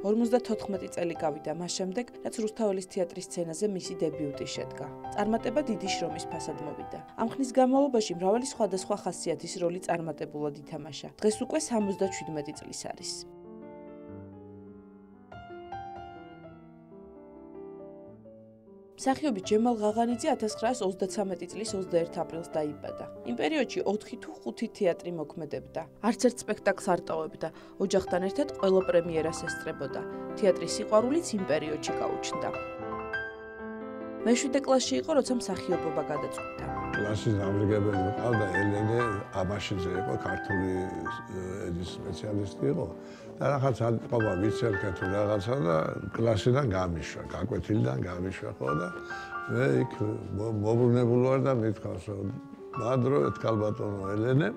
54 წელი გავიდა მას შემდეგ, რაც რუსთაველის თეატრის სცენაზე მისი დებიუტი შედგა. წარმატება დიდი შრომის ფასად მოვიდა. ამ ხნის განმავლობაში მრავალი სხვადასხვა ხასიათის როლი წარმატებულად ითამაშა. დღეს უკვე 77 წლის არის. მსახიობი ჯემალ ღაღანიძე 1933 წლის 21 აპრილს დაიბადა. იმ პერიოდში 4 თუ 5 თეატრი მოქმედებდა. არც ერთ სპექტაკლს არ ტოვებდა. ოჯახთან ერთად ყველა პრემიერას ესწრებოდა. თეატრის სიყვარულიც იმ პერიოდში გაუჩნდა. მე-7 კლასში იყო, როცა მსახიობობა გადაწყვიტა. კლასის დამრიგებელი მყავდა ელენე აბაშიძე იყო, ქართული ენის სპეციალისტი იყო. და რაღაც ატყობა ვიცერქა თუ რაღაცა და კლასიდან გამიშვა, გაკვეთილიდან გამიშვა ხო და მე იქ მოbrunებულ ვარ და მithავს რომ ბადრო ეთქალ ბატონო ელენე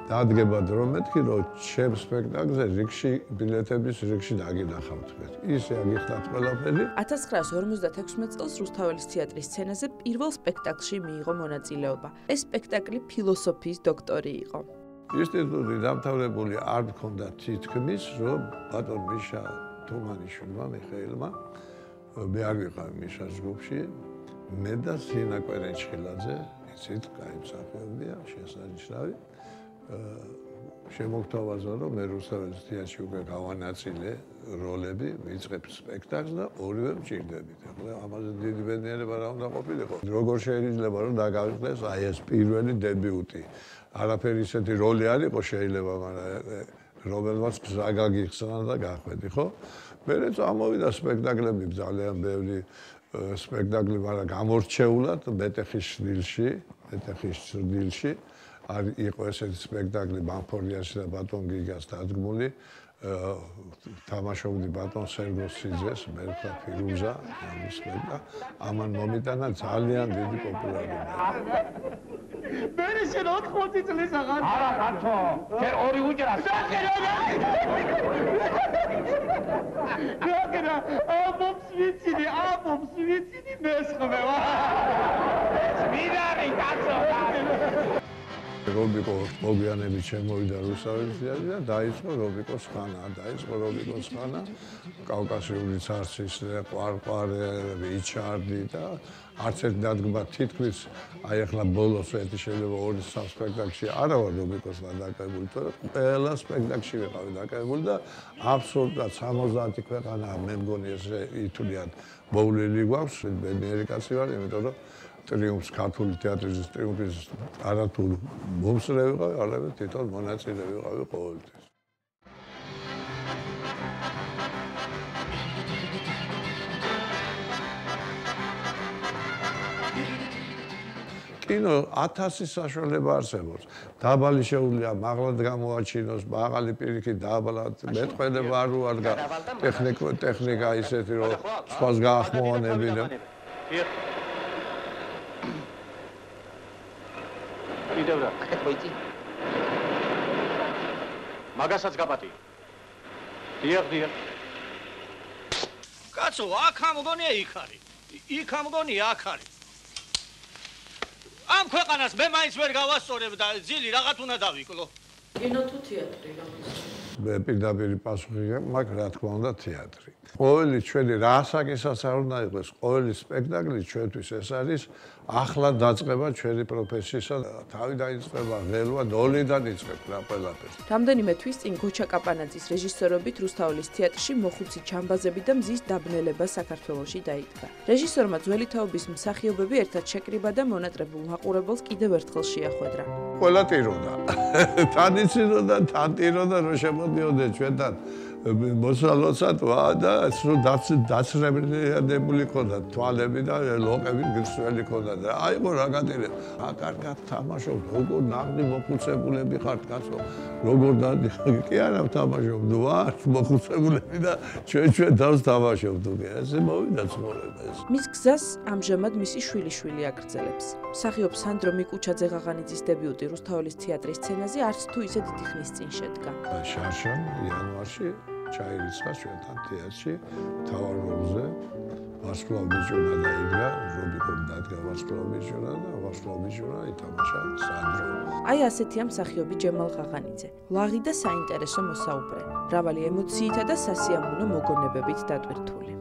დადგება დრო მეთქი რომ ჩემ სპექტაკლზე რიგში ბილეთების რიგში დაგინახავთ მე. ისე აგიხდათ ყველაფერი. 1956 წელს რუსთაველის თეატრის სცენაზე პირველ სპექტაკლში მიიღო მონაწილეობა. ეს სპექტაკლი ფილოსოფიის დოქტორი იყო. ინსტიტუტი დამთავრებული არ მქონდა თითქმის, რომ ბატონ მიშა თუმანიშვილმა მიხეილმა მე არ ვიყავ მიშას ჯგუფში, მე და სინა კვერენჩხილაძე, იცით, კაი მსახიობია, შესანიშნავი. შემოგთავაზა, რომ მე რუსთაველის თეატრში უკვე გავანაწილე როლები, ვიწყებ სპექტაკლს და ორივე მჭირდებით. ახლა ამაზე დიდი ბედნიერება რა უნდა ყოფილიყო. როგორ შეიძლება რომ დაგავიწყდეს აი ეს პირველი დებიუტი. არაფერი ისეთი როლი არ იყო შეიძლება, მაგრამ რომელმაც გზა გაგიხსნა და გახვედი, ხო? მერე წამოვიდა სპექტაკლები ძალიან ბევრი სპექტაკლი, მაგრამ გამორჩეულად მეტეხის დილში არ იყო ესეთი სპექტაკლი ბანფორიასი და ბატონ გიგას დადგმული. თამაშობდი ბატონ სერგო სიძეს, მე ვხარ ფირუზა, ამის სპექტაკლი. ამან მომიტანა ძალიან დიდი პოპულარობა. მე შენ 80 წლის აღარ არა კაცო, შენ ორი უჯრას. გაგერა, აბობს ვიცინი მესხმე ვა. მიდარი კაცო. რობიკო მოგვიანებით შემოვიდა რუსთაველის თეატრში და დაიწყო რობიკოს ხანა, კავკასიური ცარცის ყვარყვარე, რიჩარდი და არც ერთ დადგმა თითქმის აი ახლა ბოლოს ერთი შეიძლება 2-3 სპექტაკლში არა ვარ რობიკოსთან დაკავებული, თორემ ყველა სპექტაკლში ვიყავი დაკავებული და აბსოლუტურად 70 ქვეყანა მე მგონი ესე ითვლიან მოვლილი გვაქვს, ბედნიერი კაცი ვარ, იმიტომ რომ ტრიუმფს ქართული თეატრის ტრიუმფის არათუ მომსწრე ვიყავი, არამედ თვითონ მონაწილე ვიყავი ყოველთვის. კინო 1000 საშუალება არსებობს. დაბალი შეუძლია მაღლად გამოაჩინოს, მაღალი პირიქით დაბალად, მეტყველება არ უარგა ტექნიკა ისეთი რომ სხვას გაახმოვანებინა. კიდევ რა? ხოიცი. მაგასაც გაპატი. დიახ. კაცო, აქ ამგონია იქ არის. იქ ამგონია აქ არის. ამ ქვეყანას მე მაინც ვერ გავასწორებ და ძილი რაღაც უნდა დავიკლო. კინო თუ თეატრი გამოდის? მე პირდაპირ პასუხი მაქვს, რა თქმა უნდა, თეატრი. ყოველი ჩვენი რასაკისაც არ უნდა იყოს, ყოველი სპექტაკლი ჩვენთვის ეს არის ახლა დაწყება ჩვენი პროფესიისა და თავი დაიწყება ღელვა, ნოლიდან იწყებ რა ყველაფერს. რამდენიმე თვის წინ გოჩა კაპანაძის რეჟისორობით რუსთაველის თეატრში მოხუცი ჩამბაზები და მზის დაბნელება საქართველოში დაიდგა. რეჟისორმა ძველი თაობის მსახიობები ერთად შეკრიბა და მონატრებულ მაყურებელს კიდევ ერთხელ შეახვედრა. ყველა ტიროდა. თან იცინოდა, თან ტიროდა, რომ შემოდიოდნენ ჩვენთან. მოსალოცად ვა და სულ დაცრემლიანებული ქონდა თვალები და ლოყები გრძელი ქონდა და აიღო რა გატირე. კარგად თამაშობ, როგორ ნაღდი მოხუცებულები ხართ კაცო, როგორ კი არა ვთამაშობ, ვარ მოხუცებულები და ჩვენ თავს თამაშობთ უკვე. ესე მოვიდა ცხოვრება ეს. მის გზას ამჟამად მისი შვილიშვილი აგრძელებს. მსახიობ სანდრო მიკუჩაძე ღაღანიძის დებიუტი რუსთაველის თეატრის სცენაზე არც თუ ისე დიდი ხნის წინ შედგა. შარშან იანვარში ჩაირიცხა ჩვენთან თეატრში მთავარ როლზე ვარსკვლავ ბიჭუნა დაიდგა, რობიკომ დადგა ვარსკვლავ ბიჭუნა და ვარსკვლავ ბიჭუნა ითამაშა სანდრო. აი ასეთია მსახიობი ჯემალ ღაღანიძე. ლაღი და საინტერესო მოსაუბრე. მრავალი ემოციითა და სასიამოვნო მოგონებებით დატვირთული.